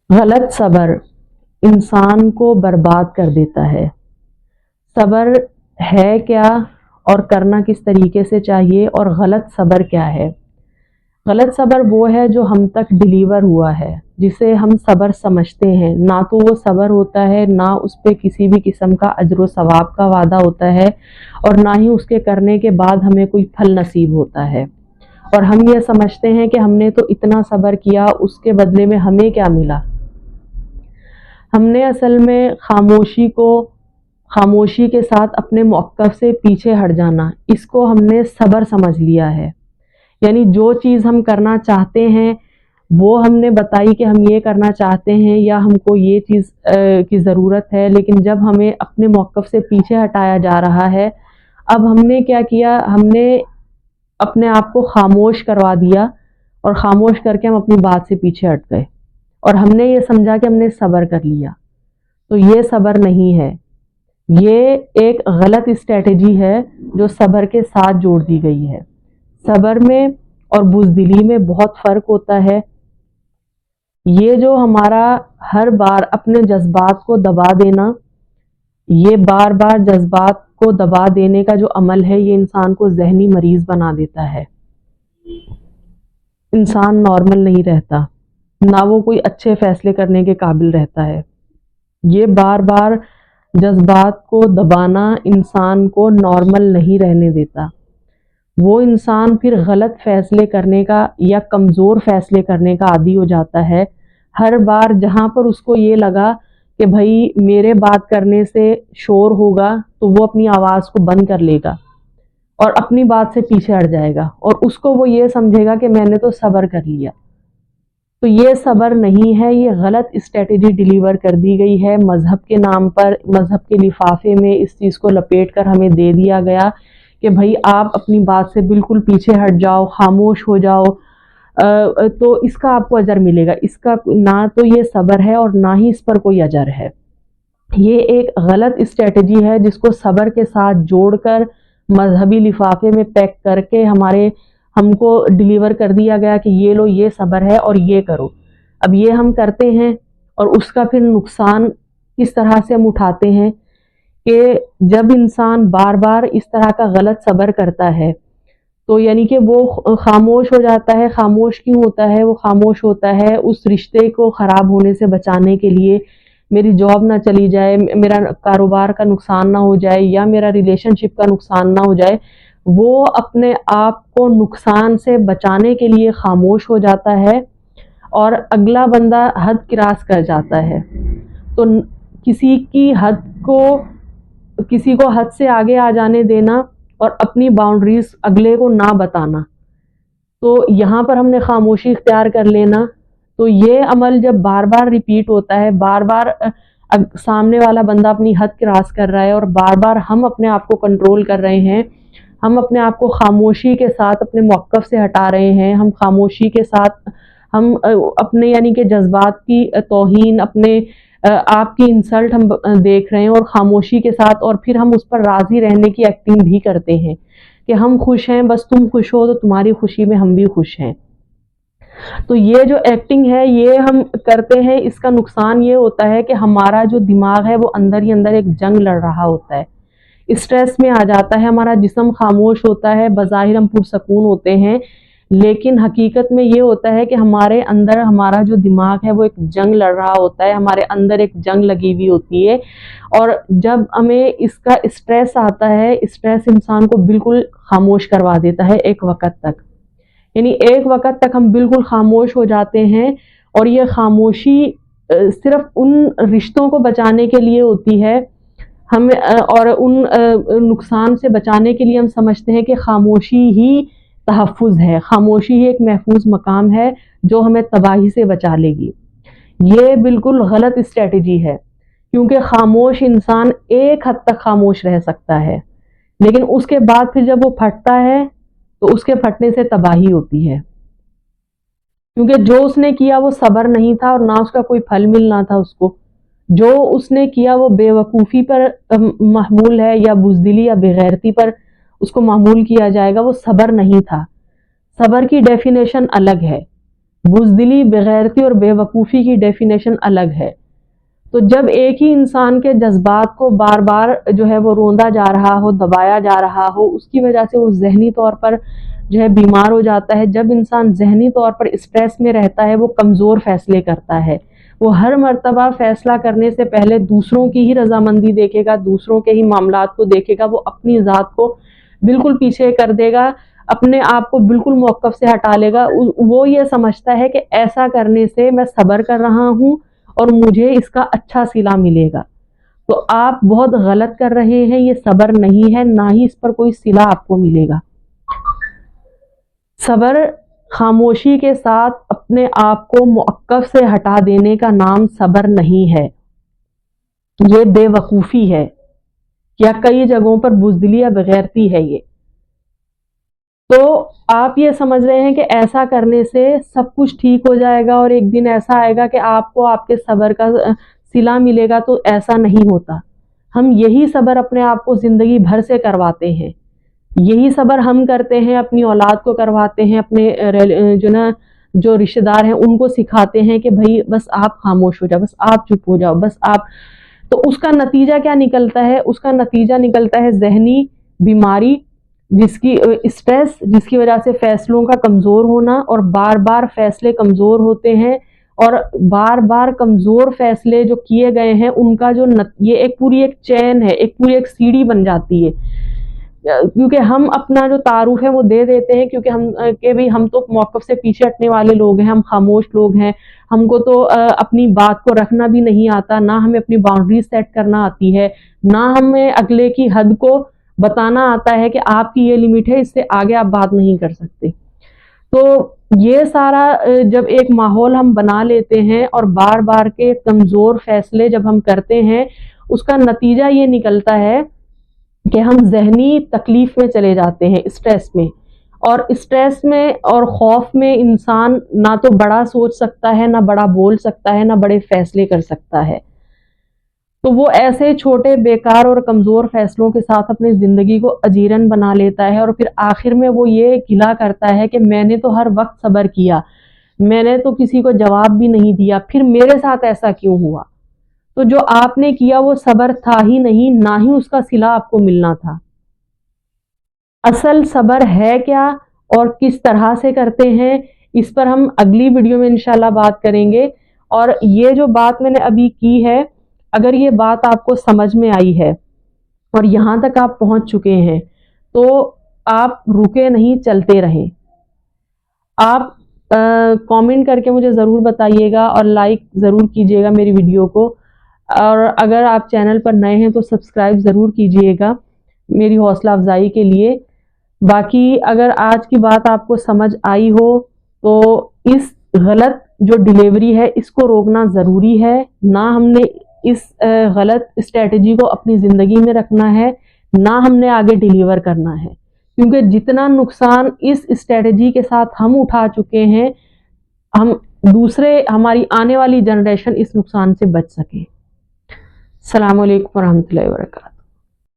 غلط صبر انسان کو برباد کر دیتا ہے۔ صبر ہے کیا اور کرنا کس طریقے سے چاہیے، اور غلط صبر کیا ہے؟ غلط صبر وہ ہے جو ہم تک ڈیلیور ہوا ہے، جسے ہم صبر سمجھتے ہیں، نہ تو وہ صبر ہوتا ہے، نہ اس پہ کسی بھی قسم کا اجر و ثواب کا وعدہ ہوتا ہے، اور نہ ہی اس کے کرنے کے بعد ہمیں کوئی پھل نصیب ہوتا ہے۔ اور ہم یہ سمجھتے ہیں کہ ہم نے تو اتنا صبر کیا، اس کے بدلے میں ہمیں کیا ملا؟ ہم نے اصل میں خاموشی کے ساتھ اپنے موقف سے پیچھے ہٹ جانا، اس کو ہم نے صبر سمجھ لیا ہے۔ یعنی جو چیز ہم کرنا چاہتے ہیں وہ ہم نے بتائی کہ ہم یہ کرنا چاہتے ہیں یا ہم کو یہ چیز کی ضرورت ہے، لیکن جب ہمیں اپنے موقف سے پیچھے ہٹایا جا رہا ہے، اب ہم نے کیا کیا؟ ہم نے اپنے آپ کو خاموش کروا دیا، اور خاموش کر کے ہم اپنی بات سے پیچھے ہٹ گئے، اور ہم نے یہ سمجھا کہ ہم نے صبر کر لیا۔ تو یہ صبر نہیں ہے، یہ ایک غلط اسٹریٹجی ہے جو صبر کے ساتھ جوڑ دی گئی ہے۔ صبر میں اور بزدلی میں بہت فرق ہوتا ہے۔ یہ جو ہمارا ہر بار اپنے جذبات کو دبا دینا، یہ بار بار جذبات کو دبا دینے کا جو عمل ہے، یہ انسان کو ذہنی مریض بنا دیتا ہے۔ انسان نارمل نہیں رہتا، نہ وہ کوئی اچھے فیصلے کرنے کے قابل رہتا ہے۔ یہ بار بار جذبات کو دبانا انسان کو نارمل نہیں رہنے دیتا۔ وہ انسان پھر غلط فیصلے کرنے کا یا کمزور فیصلے کرنے کا عادی ہو جاتا ہے۔ ہر بار جہاں پر اس کو یہ لگا کہ بھائی میرے بات کرنے سے شور ہوگا، تو وہ اپنی آواز کو بند کر لے گا اور اپنی بات سے پیچھے ہٹ جائے گا، اور اس کو وہ یہ سمجھے گا کہ میں نے تو صبر کر لیا۔ تو یہ صبر نہیں ہے، یہ غلط اسٹریٹجی ڈیلیور کر دی گئی ہے مذہب کے نام پر۔ مذہب کے لفافے میں اس چیز کو لپیٹ کر ہمیں دے دیا گیا کہ بھائی آپ اپنی بات سے بالکل پیچھے ہٹ جاؤ، خاموش ہو جاؤ، تو اس کا آپ کو اجر ملے گا۔ اس کا نہ تو یہ صبر ہے اور نہ ہی اس پر کوئی اجر ہے۔ یہ ایک غلط اسٹریٹجی ہے جس کو صبر کے ساتھ جوڑ کر مذہبی لفافے میں پیک کر کے ہم کو ڈیلیور کر دیا گیا کہ یہ لو، یہ صبر ہے اور یہ کرو۔ اب یہ ہم کرتے ہیں، اور اس کا پھر نقصان کس طرح سے ہم اٹھاتے ہیں کہ جب انسان بار بار اس طرح کا غلط صبر کرتا ہے، تو یعنی کہ وہ خاموش ہو جاتا ہے۔ خاموش کیوں ہوتا ہے؟ وہ خاموش ہوتا ہے اس رشتے کو خراب ہونے سے بچانے کے لیے، میری جاب نہ چلی جائے، میرا کاروبار کا نقصان نہ ہو جائے، یا میرا ریلیشن شپ کا نقصان نہ ہو جائے۔ وہ اپنے آپ کو نقصان سے بچانے کے لیے خاموش ہو جاتا ہے، اور اگلا بندہ حد کراس کر جاتا ہے تو کسی کو حد سے آگے آ جانے دینا اور اپنی باؤنڈریز اگلے کو نہ بتانا، تو یہاں پر ہم نے خاموشی اختیار کر لینا۔ تو یہ عمل جب بار بار ریپیٹ ہوتا ہے، بار بار سامنے والا بندہ اپنی حد کراس کر رہا ہے، اور بار بار ہم اپنے آپ کو کنٹرول کر رہے ہیں، ہم اپنے آپ کو خاموشی کے ساتھ اپنے موقف سے ہٹا رہے ہیں، ہم خاموشی کے ساتھ ہم اپنے یعنی کہ جذبات کی توہین، اپنے آپ کی انسلٹ ہم دیکھ رہے ہیں، اور خاموشی کے ساتھ، اور پھر ہم اس پر راضی رہنے کی ایکٹنگ بھی کرتے ہیں کہ ہم خوش ہیں، بس تم خوش ہو تو تمہاری خوشی میں ہم بھی خوش ہیں۔ تو یہ جو ایکٹنگ ہے یہ ہم کرتے ہیں، اس کا نقصان یہ ہوتا ہے کہ ہمارا جو دماغ ہے وہ اندر ہی اندر ایک جنگ لڑ رہا ہوتا ہے، اسٹریس میں آ جاتا ہے، ہمارا جسم خاموش ہوتا ہے، بظاہر ہم پرسکون ہوتے ہیں، لیکن حقیقت میں یہ ہوتا ہے کہ ہمارے اندر ہمارا جو دماغ ہے وہ ایک جنگ لڑ رہا ہوتا ہے، ہمارے اندر ایک جنگ لگی ہوئی ہوتی ہے۔ اور جب ہمیں اس کا اسٹریس آتا ہے، اسٹریس انسان کو بالکل خاموش کروا دیتا ہے ایک وقت تک، یعنی ایک وقت تک ہم بالکل خاموش ہو جاتے ہیں، اور یہ خاموشی صرف ان رشتوں کو بچانے کے لیے ہوتی ہے، ہم اور ان نقصان سے بچانے کے لیے ہم سمجھتے ہیں کہ خاموشی ہی تحفظ ہے، خاموشی ہی ایک محفوظ مقام ہے جو ہمیں تباہی سے بچا لے گی۔ یہ بالکل غلط اسٹریٹجی ہے، کیونکہ خاموش انسان ایک حد تک خاموش رہ سکتا ہے، لیکن اس کے بعد پھر جب وہ پھٹتا ہے تو اس کے پھٹنے سے تباہی ہوتی ہے، کیونکہ جو اس نے کیا وہ صبر نہیں تھا، اور نہ اس کا کوئی پھل ملنا تھا اس کو۔ جو اس نے کیا وہ بے وقوفی پر محمول ہے، یا بزدلی یا بےغیرتی پر اس کو معمول کیا جائے گا، وہ صبر نہیں تھا۔ صبر کی ڈیفینیشن الگ ہے۔ بزدلی، بغیرتی اور بے وقوفی کی ڈیفینیشن الگ ہے۔ تو جب ایک ہی انسان کے جذبات کو بار بار جو ہے وہ روندا جا رہا ہو، دبایا جا رہا ہو، اس کی وجہ سے وہ ذہنی طور پر جو ہے بیمار ہو جاتا ہے۔ جب انسان ذہنی طور پر اسٹریس میں رہتا ہے، وہ کمزور فیصلے کرتا ہے، وہ ہر مرتبہ فیصلہ کرنے سے پہلے دوسروں کی ہی رضامندی دیکھے گا، دوسروں کے ہی معاملات کو دیکھے گا، وہ اپنی ذات کو بالکل پیچھے کر دے گا، اپنے آپ کو بالکل موقف سے ہٹا لے گا۔ وہ یہ سمجھتا ہے کہ ایسا کرنے سے میں صبر کر رہا ہوں اور مجھے اس کا اچھا صلہ ملے گا۔ تو آپ بہت غلط کر رہے ہیں، یہ صبر نہیں ہے، نہ ہی اس پر کوئی صلہ آپ کو ملے گا۔ صبر خاموشی کے ساتھ اپنے آپ کو موقف سے ہٹا دینے کا نام صبر نہیں ہے، یہ بے وقوفی ہے، یا کئی جگہوں پر بزدلی یا بغیرتی ہے۔ یہ تو آپ یہ سمجھ رہے ہیں کہ ایسا کرنے سے سب کچھ ٹھیک ہو جائے گا اور ایک دن ایسا آئے گا کہ آپ کو آپ کے صبر کا صلہ ملے گا، تو ایسا نہیں ہوتا۔ ہم یہی صبر اپنے آپ کو زندگی بھر سے کرواتے ہیں، یہی صبر ہم کرتے ہیں، اپنی اولاد کو کرواتے ہیں، اپنے جو رشتہ دار ہیں ان کو سکھاتے ہیں کہ بھائی بس آپ خاموش ہو جاؤ، بس آپ چپ ہو جاؤ، بس آپ۔ تو اس کا نتیجہ کیا نکلتا ہے؟ اس کا نتیجہ نکلتا ہے ذہنی بیماری، جس کی اسٹریس، جس کی وجہ سے فیصلوں کا کمزور ہونا، اور بار بار فیصلے کمزور ہوتے ہیں، اور بار بار کمزور فیصلے جو کیے گئے ہیں ان کا یہ ایک پوری ایک چین ہے، ایک پوری ایک سیڑھی بن جاتی ہے۔ کیونکہ ہم اپنا جو تعارف ہے وہ دے دیتے ہیں، کیونکہ ہم تو موقف سے پیچھے ہٹنے والے لوگ ہیں، ہم خاموش لوگ ہیں، ہم کو تو اپنی بات کو رکھنا بھی نہیں آتا، نہ ہمیں اپنی باؤنڈری سیٹ کرنا آتی ہے، نہ ہمیں اگلے کی حد کو بتانا آتا ہے کہ آپ کی یہ لمٹ ہے، اس سے آگے آپ بات نہیں کر سکتے۔ تو یہ سارا جب ایک ماحول ہم بنا لیتے ہیں اور بار بار کے کمزور فیصلے جب ہم کرتے ہیں، اس کا نتیجہ یہ نکلتا ہے کہ ہم ذہنی تکلیف میں چلے جاتے ہیں، اسٹریس میں، اور اسٹریس میں اور خوف میں انسان نہ تو بڑا سوچ سکتا ہے، نہ بڑا بول سکتا ہے، نہ بڑے فیصلے کر سکتا ہے۔ تو وہ ایسے چھوٹے بیکار اور کمزور فیصلوں کے ساتھ اپنی زندگی کو اجیرن بنا لیتا ہے، اور پھر آخر میں وہ یہ گلہ کرتا ہے کہ میں نے تو ہر وقت صبر کیا، میں نے تو کسی کو جواب بھی نہیں دیا، پھر میرے ساتھ ایسا کیوں ہوا؟ تو جو آپ نے کیا وہ صبر تھا ہی نہیں، نہ ہی اس کا صلہ آپ کو ملنا تھا۔ اصل صبر ہے کیا اور کس طرح سے کرتے ہیں، اس پر ہم اگلی ویڈیو میں انشاءاللہ بات کریں گے۔ اور یہ جو بات میں نے ابھی کی ہے، اگر یہ بات آپ کو سمجھ میں آئی ہے اور یہاں تک آپ پہنچ چکے ہیں، تو آپ رکے نہیں، چلتے رہیں۔ آپ کامنٹ کر کے مجھے ضرور بتائیے گا اور لائک ضرور کیجیے گا میری ویڈیو کو، اور اگر آپ چینل پر نئے ہیں تو سبسکرائب ضرور کیجیے گا میری حوصلہ افزائی کے لیے۔ باقی اگر آج کی بات آپ کو سمجھ آئی ہو تو اس غلط جو ڈیلیوری ہے اس کو روکنا ضروری ہے، نہ ہم نے اس غلط اسٹریٹجی کو اپنی زندگی میں رکھنا ہے، نہ ہم نے آگے ڈیلیور کرنا ہے، کیونکہ جتنا نقصان اس اسٹریٹجی کے ساتھ ہم اٹھا چکے ہیں، ہماری آنے والی جنریشن اس نقصان سے بچ سکے۔ السلام علیکم ورحمۃ اللہ وبرکاتہ۔